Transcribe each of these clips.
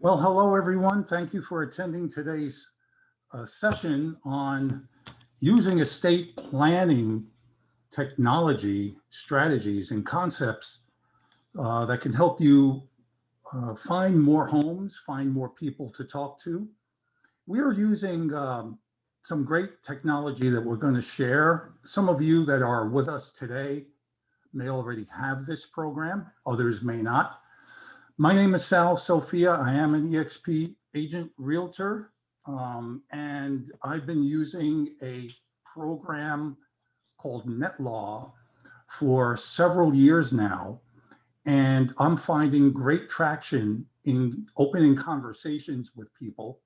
Well, hello, everyone. Thank you for attending today's session on using estate planning technology, strategies, and concepts that can help you find more homes, find more people to talk to. We are using some great technology that we're going to share. Some of you that are with us today may already have this program, others may not. My name is Sal Sophia. I am an EXP agent realtor, and I've been using a program called NetLaw for several years now. And I'm finding great traction in opening conversations with people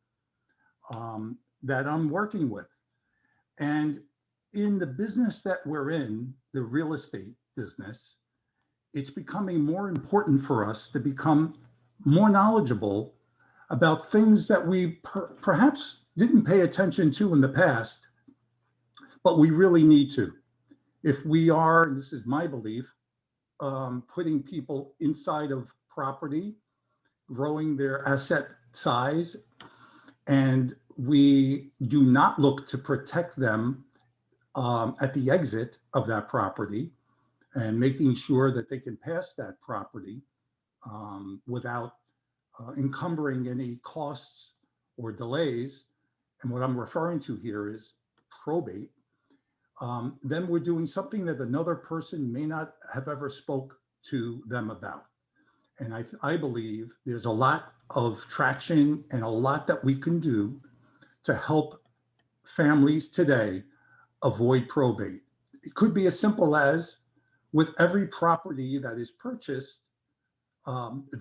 that I'm working with. And in the business that we're in, the real estate business, it's becoming more important for us to become more knowledgeable about things that we perhaps didn't pay attention to in the past, but we really need to. If we are, and this is my belief, putting people inside of property, growing their asset size, and we do not look to protect them at the exit of that property, and making sure that they can pass that property without encumbering any costs or delays. And what I'm referring to here is probate. Then we're doing something that another person may not have ever spoke to them about. And I believe there's a lot of traction and a lot that we can do to help families today avoid probate. It could be as simple as with every property that is purchased,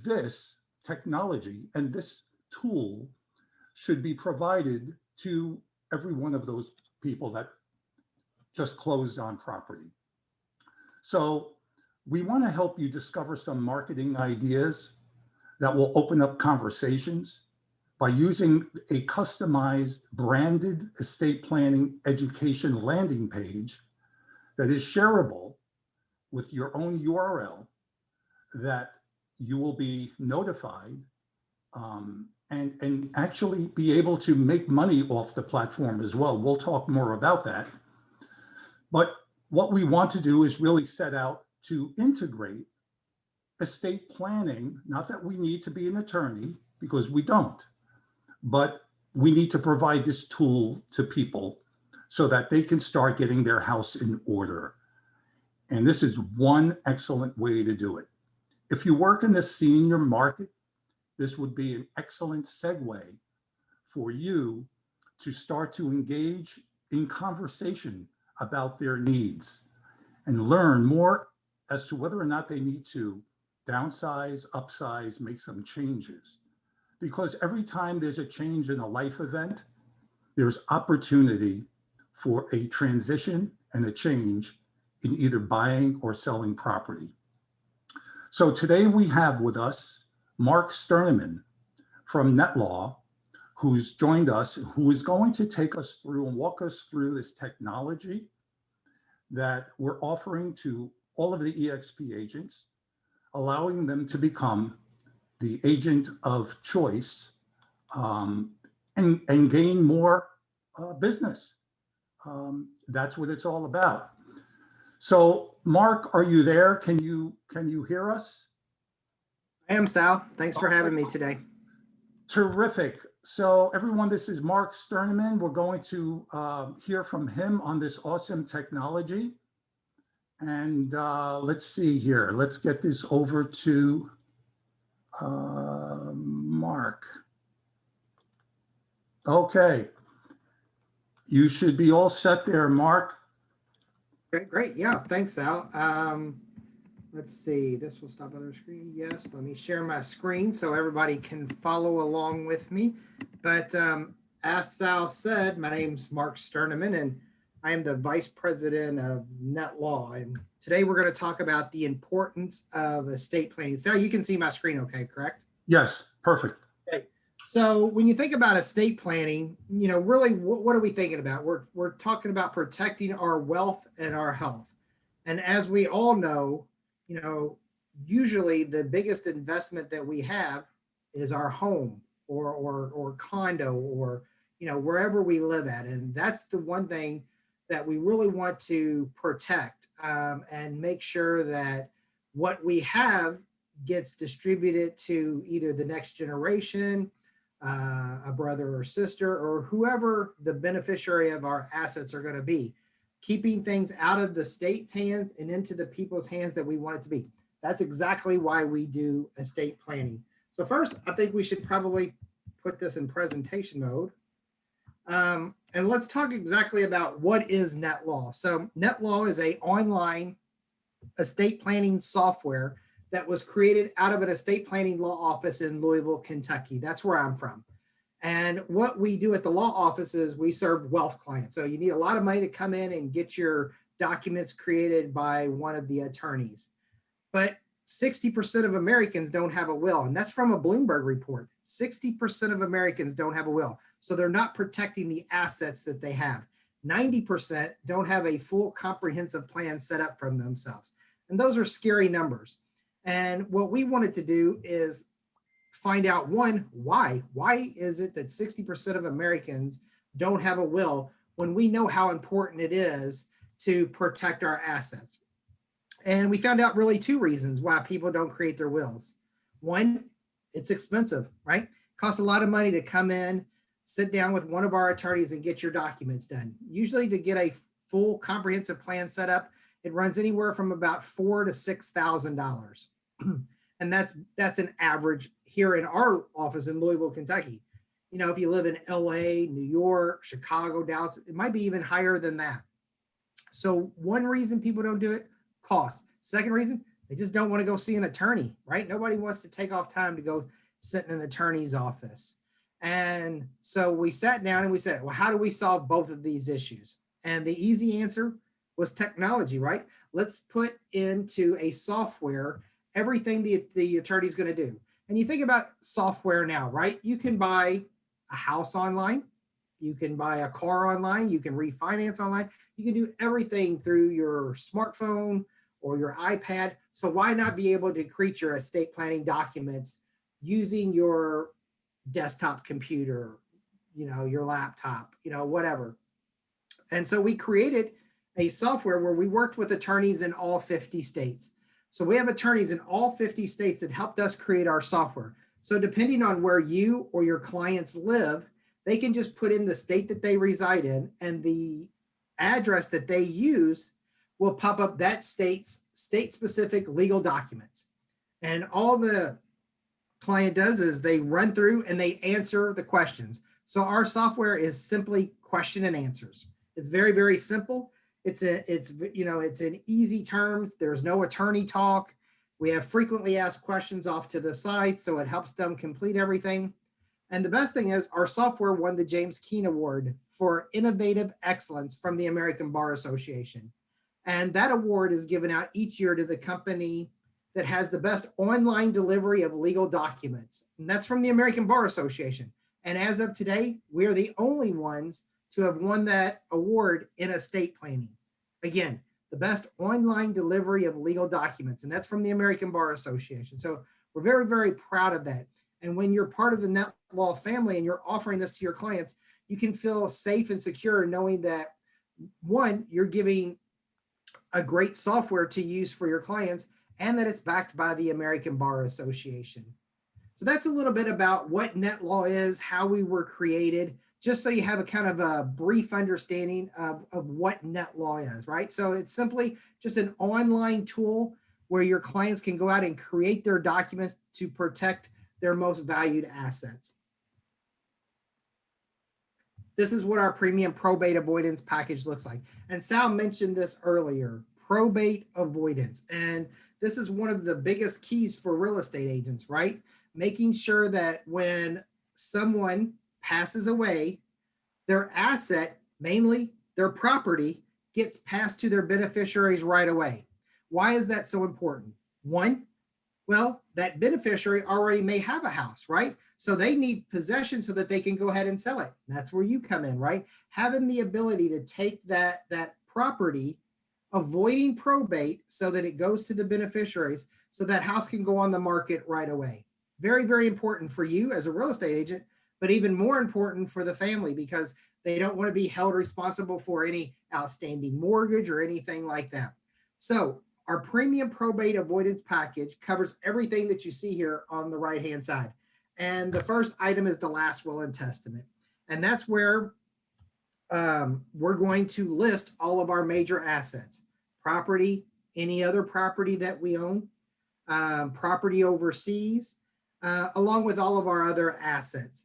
this technology and this tool should be provided to every one of those people that just closed on property. So we want to help you discover some marketing ideas that will open up conversations by using a customized branded estate planning education landing page that is shareable with your own URL that you will be notified and actually be able to make money off the platform as well. We'll talk more about that. But what we want to do is really set out to integrate estate planning, not that we need to be an attorney, because we don't, but we need to provide this tool to people so that they can start getting their house in order. And this is one excellent way to do it. If you work in the senior market, this would be an excellent segue for you to start to engage in conversation about their needs and learn more as to whether or not they need to downsize, upsize, make some changes. Because every time there's a change in a life event, there's opportunity for a transition and a change in either buying or selling property. So today we have with us Mark Sterneman from NetLaw, who's joined us, who is going to take us through and walk us through this technology that we're offering to all of the EXP agents, allowing them to become the agent of choice and gain more business. That's what it's all about. So, Mark, are you there? Can you hear us? I am, Sal. Thanks for having me today. Terrific. So, everyone, this is Mark Sterneman. We're going to hear from him on this awesome technology. And let's see here. Let's get this over to Mark. Okay. You should be all set there, Mark. Okay, great. Yeah, thanks, Sal. Let's see. This will stop other screen. Yes, let me share my screen so everybody can follow along with me. But as Sal said, my name's Mark Sterneman, and I am the Vice President of NetLaw. And today we're going to talk about the importance of estate planning. Sal, you can see my screen okay, correct? Yes, perfect. Okay. So when you think about estate planning, really, what are we thinking about? We're talking about protecting our wealth and our health. And as we all know, usually the biggest investment that we have is our home or condo or, wherever we live at. And that's the one thing that we really want to protect, and make sure that what we have gets distributed to either the next generation, a brother or sister, or whoever the beneficiary of our assets are going to be, keeping things out of the state's hands and into the people's hands that we want it to be. That's exactly why we do estate planning. So first, I think we should probably put this in presentation mode. And let's talk exactly about what is NetLaw. So NetLaw is an online estate planning software that was created out of an estate planning law office in Louisville, Kentucky. That's where I'm from. And what we do at the law office is we serve wealth clients. So you need a lot of money to come in and get your documents created by one of the attorneys. But 60% of Americans don't have a will. And that's from a Bloomberg report. 60% of Americans don't have a will. So they're not protecting the assets that they have. 90% don't have a full comprehensive plan set up for themselves. And those are scary numbers. And what we wanted to do is find out, one, why? Why is it that 60% of Americans don't have a will when we know how important it is to protect our assets? And we found out really two reasons why people don't create their wills. One, it's expensive, right? It costs a lot of money to come in, sit down with one of our attorneys and get your documents done. Usually to get a full comprehensive plan set up, it runs anywhere from about $4,000 to $6,000. And that's an average here in our office in Louisville, Kentucky. If you live in LA, New York, Chicago, Dallas, it might be even higher than that. So one reason people don't do it, cost. Second reason, they just don't want to go see an attorney, right? Nobody wants to take off time to go sit in an attorney's office. And so we sat down and we said, well, how do we solve both of these issues? And the easy answer was technology, right? Let's put into a software everything the attorney is going to do. And you think about software now, right? You can buy a house online. You can buy a car online. You can refinance online. You can do everything through your smartphone or your iPad. So why not be able to create your estate planning documents using your desktop computer, your laptop, whatever. And so we created a software where we worked with attorneys in all 50 states. So we have attorneys in all 50 states that helped us create our software. So depending on where you or your clients live, they can just put in the state that they reside in, and the address that they use will pop up that state's state-specific legal documents. And all the client does is they run through and they answer the questions. So our software is simply question and answers. It's very, very simple. It's in easy terms. There's no attorney talk. We have frequently asked questions off to the side, so it helps them complete everything. And the best thing is our software won the James Keene Award for Innovative Excellence from the American Bar Association. And that award is given out each year to the company that has the best online delivery of legal documents. And that's from the American Bar Association. And as of today, we are the only ones to have won that award in estate planning. Again, the best online delivery of legal documents, and that's from the American Bar Association. So we're very, very proud of that. And when you're part of the NetLaw family and you're offering this to your clients, you can feel safe and secure knowing that, one, you're giving a great software to use for your clients, and that it's backed by the American Bar Association. So that's a little bit about what NetLaw is, how we were created, just so you have a kind of a brief understanding of what NetLaw is, right? So it's simply just an online tool where your clients can go out and create their documents to protect their most valued assets. This is what our premium probate avoidance package looks like. And Sal mentioned this earlier, probate avoidance. And this is one of the biggest keys for real estate agents, right? Making sure that when someone passes away, their asset, mainly their property, gets passed to their beneficiaries right away. Why is that so important? One, well, that beneficiary already may have a house, right? So they need possession so that they can go ahead and sell it. That's where you come in, right? Having the ability to take that property, avoiding probate so that it goes to the beneficiaries, so that house can go on the market right away. Very, very important for you as a real estate agent, but even more important for the family because they don't want to be held responsible for any outstanding mortgage or anything like that. So our premium probate avoidance package covers everything that you see here on the right-hand side. And the first item is the last will and testament. And that's where we're going to list all of our major assets, property, any other property that we own, property overseas, along with all of our other assets.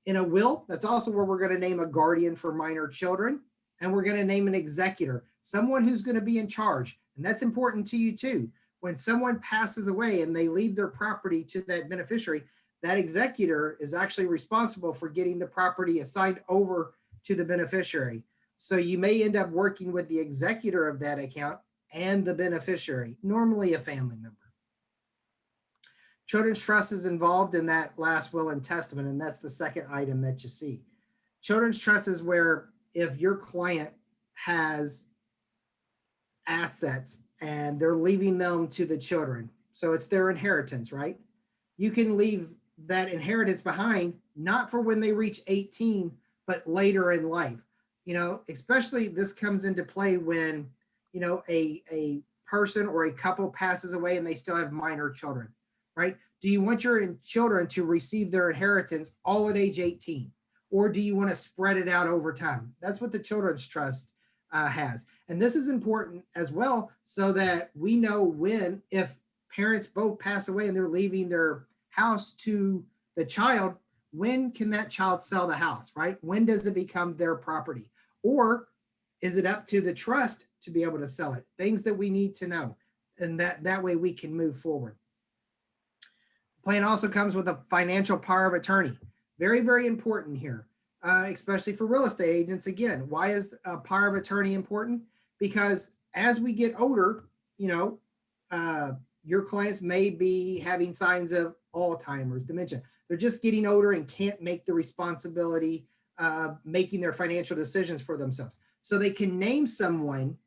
In a will, that's also where we're going to name a guardian for minor children, and we're going to name an executor, someone who's going to be in charge. And that's important to you too. When someone passes away and they leave their property to that beneficiary, that executor is actually responsible for getting the property assigned over to the beneficiary. So you may end up working with the executor of that account and the beneficiary, normally a family member. Children's trust is involved in that last will and testament, and that's the second item that you see. Children's trust is where if your client has assets and they're leaving them to the children, so it's their inheritance, right? You can leave that inheritance behind, not for when they reach 18, but later in life. You know, especially this comes into play when, you know, a person or a couple passes away and they still have minor children, right? Do you want your children to receive their inheritance all at age 18? Or do you want to spread it out over time? That's what the Children's Trust has. And this is important as well, so that we know when, if parents both pass away and they're leaving their house to the child, when can that child sell the house, right? When does it become their property? Or is it up to the trust to be able to sell it? Things that we need to know. And that way we can move forward. The plan also comes with a financial power of attorney. Very, very important here, especially for real estate agents. Again, why is a power of attorney important? Because as we get older, you know, your clients may be having signs of Alzheimer's, dementia. They're just getting older and can't make the responsibility of making their financial decisions for themselves. So they can name someone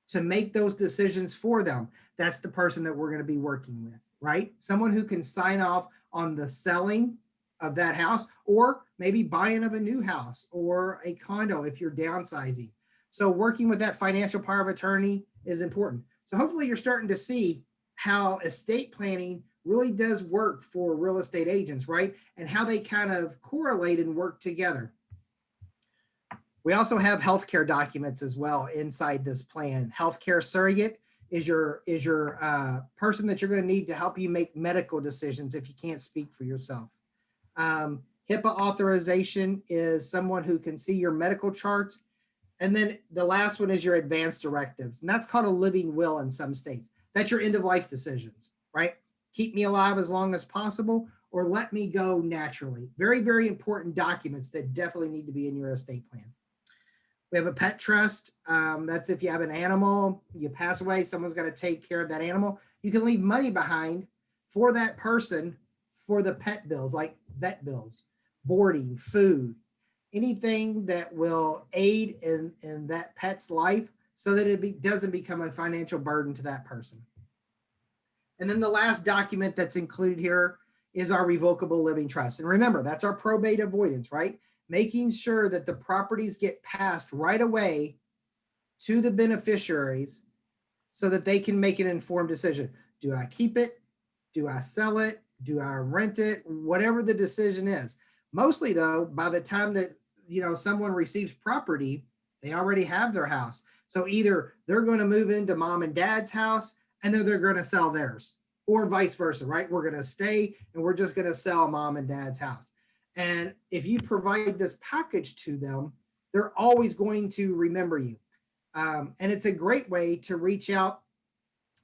to make those decisions for them. That's the person that we're going to be working with, right? Someone who can sign off on the selling of that house, or maybe buying of a new house or a condo if you're downsizing. So working with that financial power of attorney is important. So hopefully you're starting to see how estate planning really does work for real estate agents, right? And how they kind of correlate and work together. We also have healthcare documents as well inside this plan. Healthcare surrogate is your person that you're going to need to help you make medical decisions if you can't speak for yourself. HIPAA authorization is someone who can see your medical charts. And then the last one is your advanced directives. And that's called a living will in some states. That's your end of life decisions, right? Keep me alive as long as possible or let me go naturally. Very, very important documents that definitely need to be in your estate plan. We have a pet trust. That's if you have an animal, you pass away, someone's got to take care of that animal. You can leave money behind for that person for the pet bills, like vet bills, boarding, food, anything that will aid in that pet's life so that it doesn't become a financial burden to that person. And then the last document that's included here is our revocable living trust. And remember, that's our probate avoidance, right? Making sure that the properties get passed right away to the beneficiaries so that they can make an informed decision. Do I keep it? Do I sell it? Do I rent it? Whatever the decision is. Mostly though, by the time that, you know, someone receives property, they already have their house. So either they're going to move into mom and dad's house and then they're going to sell theirs, or vice versa, right? We're going to stay and we're just going to sell mom and dad's house. And if you provide this package to them, they're always going to remember you. And it's a great way to reach out,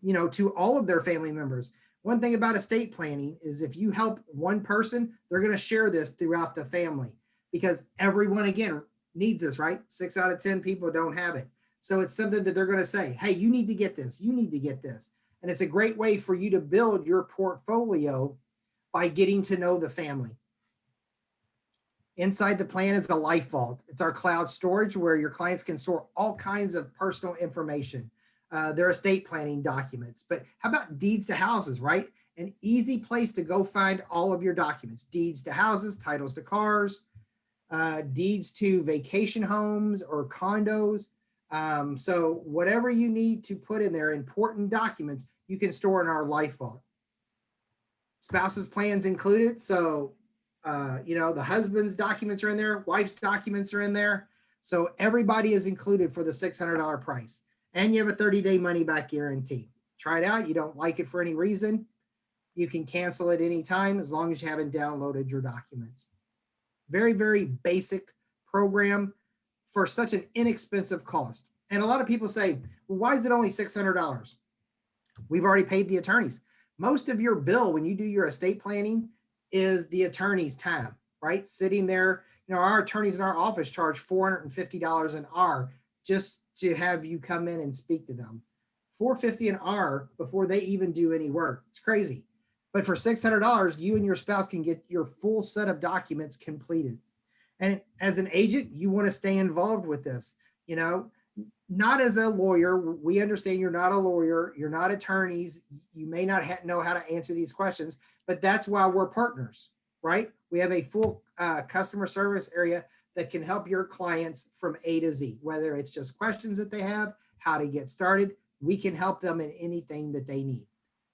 you know, to all of their family members. One thing about estate planning is if you help one person, they're going to share this throughout the family because everyone, again, needs this, right? 6 out of 10 people don't have it. So it's something that they're going to say, hey, you need to get this. You need to get this. And it's a great way for you to build your portfolio by getting to know the family. Inside the plan is the Life Vault. It's our cloud storage where your clients can store all kinds of personal information. Their estate planning documents. But how about deeds to houses, right? an easy place to go find all of your documents, deeds to houses, titles to cars, deeds to vacation homes or condos. So whatever you need to put in there, important documents, you can store in our Life Vault. Spouses plans included. So, the husband's documents are in there, wife's documents are in there. So everybody is included for the $600 price. And you have a 30-day money back guarantee. Try it out. You don't like it for any reason, you can cancel it anytime as long as you haven't downloaded your documents. Very, very basic program for such an inexpensive cost. And a lot of people say, well, why is it only $600? We've already paid the attorneys. Most of your bill when you do your estate planning is the attorney's time, right? Sitting there, our attorneys in our office charge $450 an hour just to have you come in and speak to them. $450 an hour before they even do any work. It's crazy. But for $600, you and your spouse can get your full set of documents completed. And as an agent, you want to stay involved with this, not as a lawyer. We understand you're not a lawyer. You're not attorneys. You may not know how to answer these questions, but that's why we're partners, right? We have a full customer service area that can help your clients from A to Z, whether it's just questions that they have, how to get started. We can help them in anything that they need.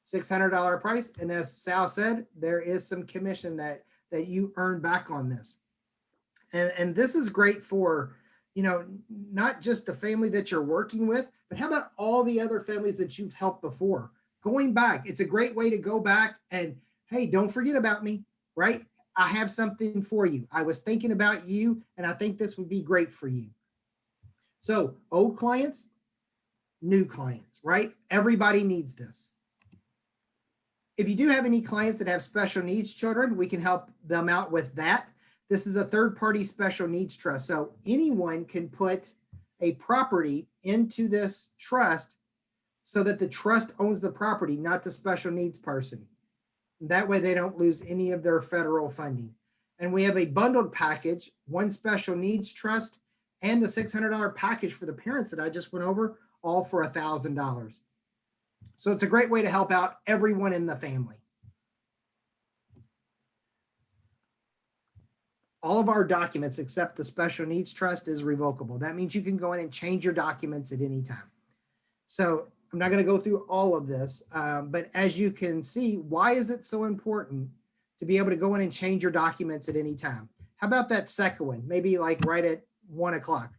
$600 price. And as Sal said, there is some commission that you earn back on this. And this is great for, not just the family that you're working with, but how about all the other families that you've helped before? Going back, it's a great way to go back and, hey, don't forget about me, right? I have something for you. I was thinking about you, and I think this would be great for you. So old clients, new clients, right? Everybody needs this. If you do have any clients that have special needs children, we can help them out with that. This is a third-party special needs trust. So anyone can put a property into this trust so that the trust owns the property, not the special needs person. That way they don't lose any of their federal funding. And we have a bundled package, one special needs trust, and the $600 package for the parents that I just went over, all for $1,000. So it's a great way to help out everyone in the family. All of our documents except the special needs trust is revocable. That means you can go in and change your documents at any time. So I'm not going to go through all of this, but as you can see, why is it so important to be able to go in and change your documents at any time? How about that second one? Maybe like right at 1 o'clock,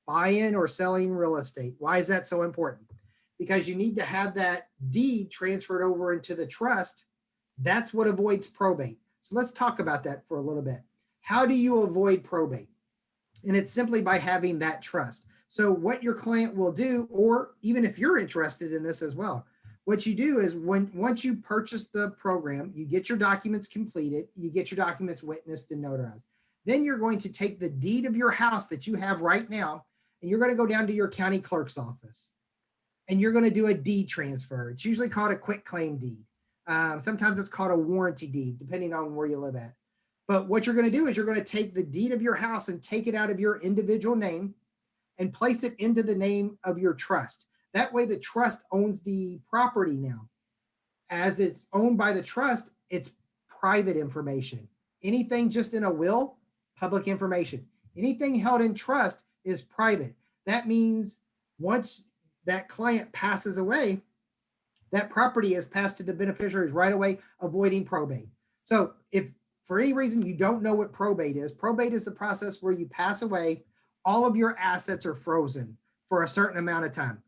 buy-in or selling real estate. Why is that so important? Because you need to have that deed transferred over into the trust. That's what avoids probate. So let's talk about that for a little bit. How do you avoid probate? And it's simply by having that trust. So what your client will do, or even if you're interested in this as well, what you do is once you purchase the program, you get your documents completed, you get your documents witnessed and notarized. Then you're going to take the deed of your house that you have right now, and you're going to go down to your county clerk's office, and you're going to do a deed transfer. It's usually called a quick claim deed. Sometimes it's called a warranty deed, depending on where you live at. But what you're going to do is you're going to take the deed of your house and take it out of your individual name and place it into the name of your trust. That way the trust owns the property now. As it's owned by the trust, it's private information. Anything just in a will, public information. Anything held in trust is private. That means once that client passes away, that property is passed to the beneficiaries right away, avoiding probate. So if for any reason you don't know what probate is the process where you pass away, all of your assets are frozen for a certain amount of time.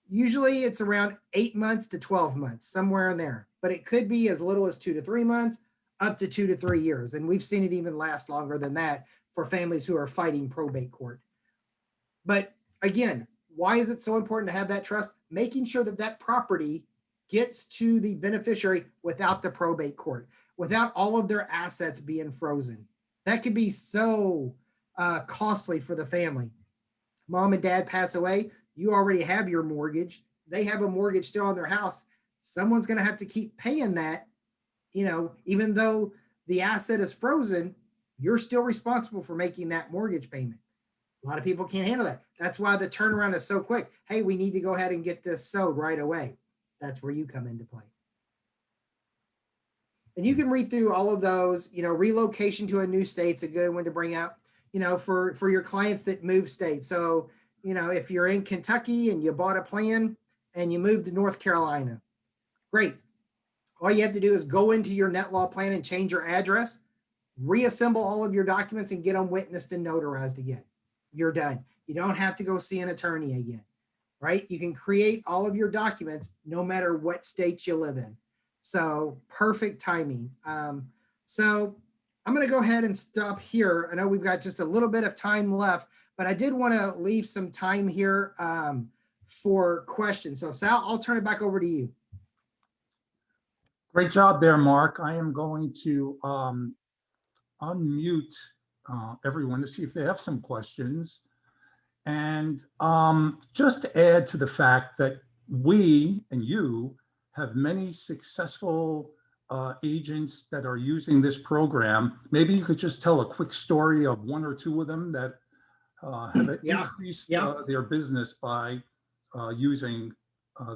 Usually it's around 8 months to 12 months, somewhere in there, but it could be as little as 2 to 3 months, up to 2 to 3 years. And we've seen it even last longer than that for families who are fighting probate court. But again, why is it so important to have that trust? Making sure that that property gets to the beneficiary without the probate court, without all of their assets being frozen. That could be so costly for the family. Mom and dad pass away. You already have your mortgage. They have a mortgage still on their house. Someone's going to have to keep paying that, even though the asset is frozen, you're still responsible for making that mortgage payment. A lot of people can't handle that. That's why the turnaround is so quick. Hey, we need to go ahead and get this sold right away. That's where you come into play. And you can read through all of those. Relocation to a new state's a good one to bring up, for your clients that move states. So, if you're in Kentucky and you bought a plan and you moved to North Carolina, great. All you have to do is go into your NetLaw plan and change your address, reassemble all of your documents and get them witnessed and notarized again. You're done. You don't have to go see an attorney again, right? You can create all of your documents no matter what state you live in. So perfect timing. So I'm going to go ahead and stop here. I know we've got just a little bit of time left, but I did want to leave some time here for questions. So Sal, I'll turn it back over to you. Great job there, Mark. I am going to unmute everyone to see if they have some questions. And just to add to the fact that we and you have many successful agents that are using this program, maybe you could just tell a quick story of one or two of them that have increased their business by using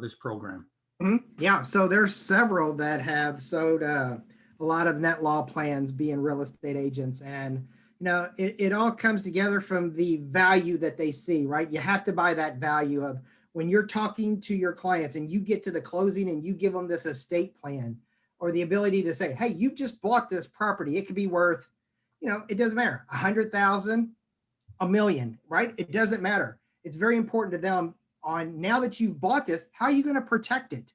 this program. Mm-hmm. Yeah, so there's several that have sold a lot of NetLaw plans being real estate agents. And, it all comes together from the value that they see, right? You have to buy that value of when you're talking to your clients and you get to the closing and you give them this estate plan or the ability to say, hey, you've just bought this property. It could be worth, it doesn't matter, 100,000, $1 million, right? It doesn't matter. It's very important to them on now that you've bought this, how are you going to protect it?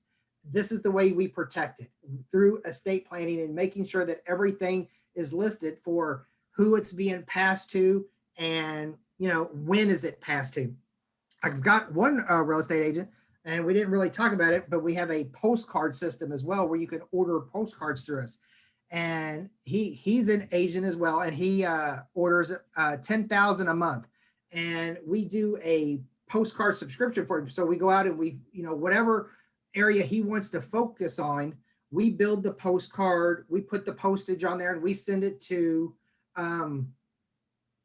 This is the way we protect it through estate planning and making sure that everything is listed for who it's being passed to and, when is it passed to. I've got one real estate agent and we didn't really talk about it, but we have a postcard system as well where you can order postcards through us. And he's an agent as well. And he orders 10,000 a month. And we do a postcard subscription for him. So we go out and we, whatever area he wants to focus on, we build the postcard, we put the postage on there and we send it to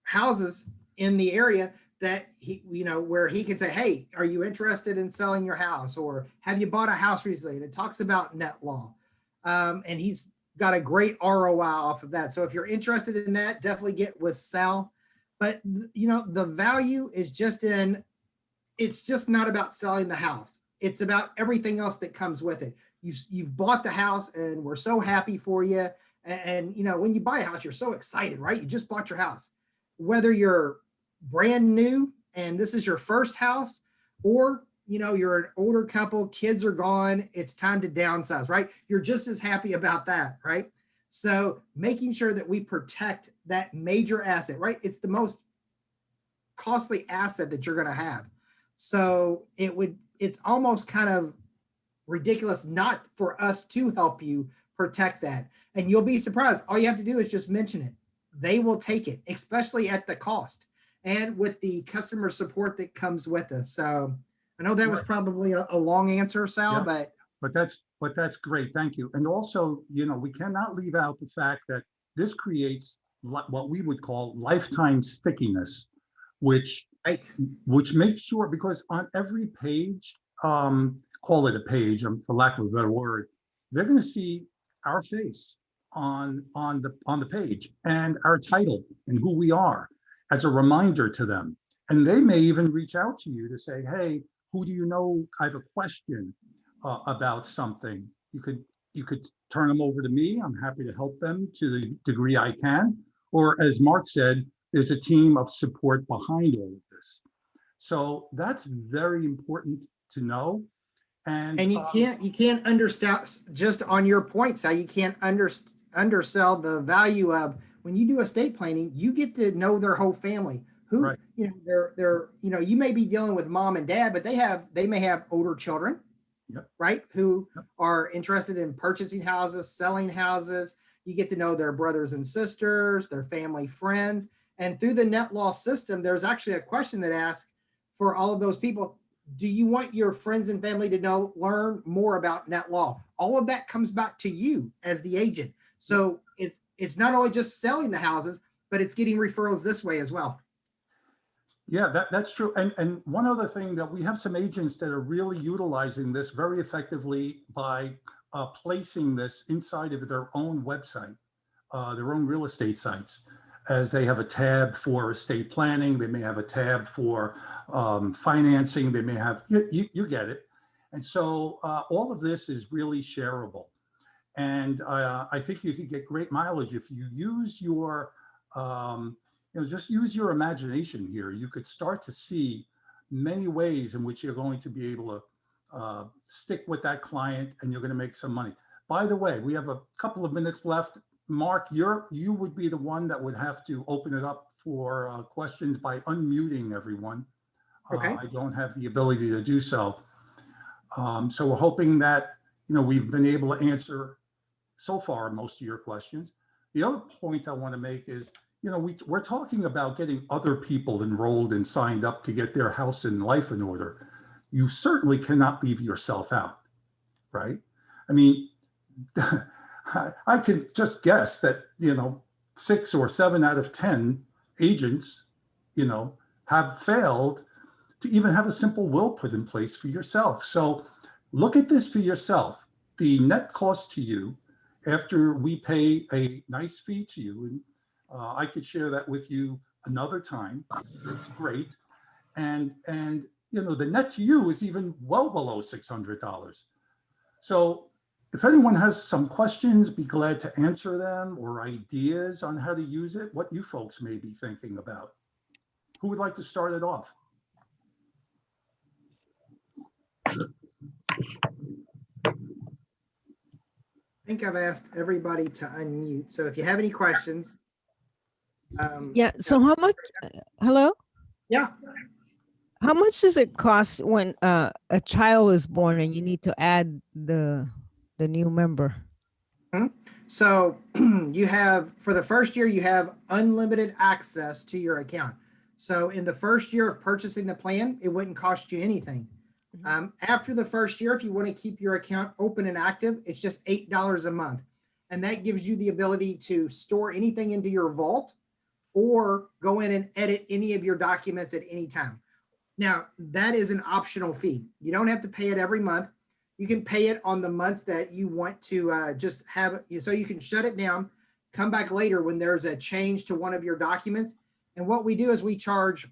houses in the area that he, where he can say, hey, are you interested in selling your house? Or have you bought a house recently? And it talks about NetLaw. And he's got a great ROI off of that. So if you're interested in that, definitely get with Sal. But, the value is just it's just not about selling the house. It's about everything else that comes with it. You've bought the house and we're so happy for you. And when you buy a house, you're so excited, right? You just bought your house. Whether you're brand new and this is your first house, or, you're an older couple, kids are gone, it's time to downsize, right? You're just as happy about that, right? So making sure that we protect that major asset, right? It's the most costly asset that you're going to have. So it's almost kind of ridiculous not for us to help you protect that. And you'll be surprised. All you have to do is just mention it. They will take it, especially at the cost and with the customer support that comes with it. So I know that was probably a long answer, Sal, but that's great. Thank you. And also, we cannot leave out the fact that this creates what we would call lifetime stickiness, which makes sure, because on every page, call it a page, for lack of a better word, they're going to see our face on the page and our title and who we are as a reminder to them. And they may even reach out to you to say, hey, who do you know? I have a question about something. You could turn them over to me. I'm happy to help them to the degree I can. Or as Mark said, there's a team of support behind all of this. So that's very important to know. And you can't understand, just on your points, how you can't undersell the value of when you do estate planning, you get to know their whole family. Who, right. They're you may be dealing with mom and dad, but they may have older children, yep. Right? Who yep. are interested in purchasing houses, selling houses. You get to know their brothers and sisters, their family, friends. And through the NetLaw system, there's actually a question that asks for all of those people, do you want your friends and family to learn more about NetLaw? All of that comes back to you as the agent. So it's not only just selling the houses, but it's getting referrals this way as well. Yeah, that's true. And one other thing, that we have some agents that are really utilizing this very effectively by placing this inside of their own website, their own real estate sites, as they have a tab for estate planning, they may have a tab for financing, they may have, you get it. And so all of this is really shareable. And I think you could get great mileage if you use your, just use your imagination here. You could start to see many ways in which you're going to be able to stick with that client and you're going to make some money. By the way, we have a couple of minutes left. Mark, you would be the one that would have to open it up for questions by unmuting everyone. Okay. I don't have the ability to do so. So we're hoping that, we've been able to answer so far most of your questions. The other point I want to make is, we're talking about getting other people enrolled and signed up to get their house and life in order. You certainly cannot leave yourself out, right? I mean, I could just guess that, 6 or 7 out of 10 agents, have failed to even have a simple will put in place for yourself. So look at this for yourself. The net cost to you after we pay a nice fee to you, and I could share that with you another time. It's great. And the net to you is even well below $600. So if anyone has some questions, be glad to answer them, or ideas on how to use it, what you folks may be thinking about. Who would like to start it off? I think I've asked everybody to unmute. So if you have any questions. Yeah. So how much? Hello? Yeah. How much does it cost when a child is born and you need to add the new member? So you have, for the first year, you have unlimited access to your account. So in the first year of purchasing the plan, it wouldn't cost you anything. After the first year, if you want to keep your account open and active, it's just $8 a month. And that gives you the ability to store anything into your vault or go in and edit any of your documents at any time. Now, that is an optional fee. You don't have to pay it every month. You can pay it on the months that you want to just have it. So you can shut it down, come back later when there's a change to one of your documents. And what we do is we charge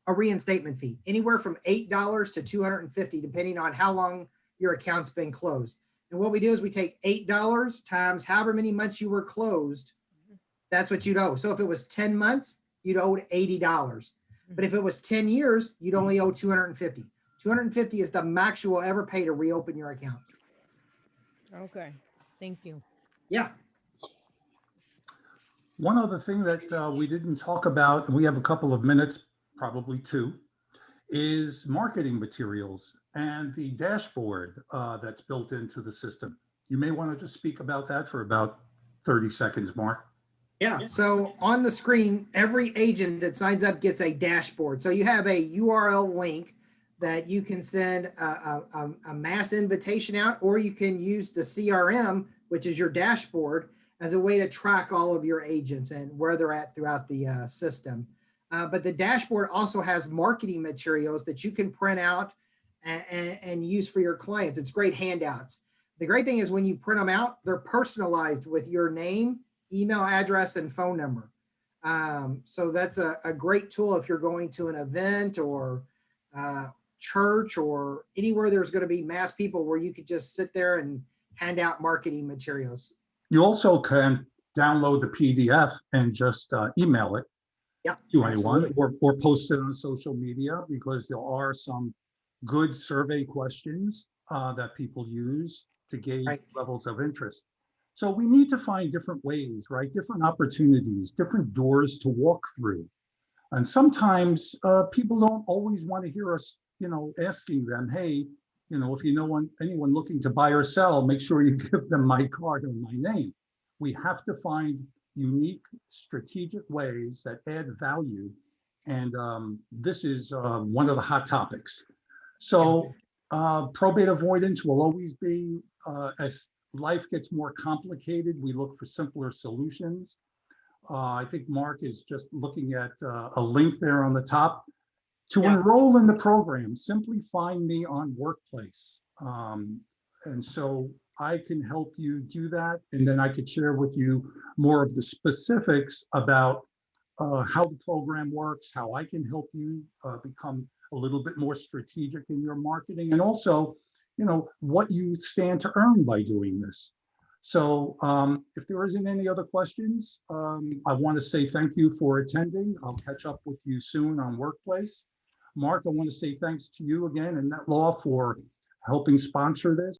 a reinstatement fee, anywhere from $8 to $250, depending on how long your account's been closed. And what we do is we take $8 times however many months you were closed. That's what you'd owe. So if it was 10 months, you'd owe $80. But if it was 10 years, you'd only owe $250. $250 is the max you will ever pay to reopen your account. Okay, thank you. Yeah. One other thing that we didn't talk about, and we have a couple of minutes, probably 2, is marketing materials and the dashboard that's built into the system. You may want to just speak about that for about 30 seconds, Mark. Yeah, so on the screen, every agent that signs up gets a dashboard. So you have a URL link that you can send a mass invitation out, or you can use the CRM, which is your dashboard, as a way to track all of your agents and where they're at throughout the system. But the dashboard also has marketing materials that you can print out and use for your clients. It's great handouts. The great thing is when you print them out, they're personalized with your name, email address, and phone number. So that's a great tool if you're going to an event or church or anywhere there's going to be mass people, where you could just sit there and hand out marketing materials. You also can download the PDF and just email it to anyone, or post it on social media, because there are some good survey questions that people use to gauge levels of interest. So we need to find different ways, right? Different opportunities, different doors to walk through. And sometimes people don't always want to hear us, asking them, hey, if you know anyone looking to buy or sell, make sure you give them my card or my name. We have to find unique strategic ways that add value. And this is one of the hot topics. So probate avoidance will always be, as life gets more complicated, we look for simpler solutions. I think Mark is just looking at a link there on the top. To enroll in the program, simply find me on Workplace. And so I can help you do that. And then I could share with you more of the specifics about how the program works, how I can help you become a little bit more strategic in your marketing, and also, what you stand to earn by doing this. So if there isn't any other questions, I want to say thank you for attending. I'll catch up with you soon on Workplace. Mark, I want to say thanks to you again and NetLaw for helping sponsor this.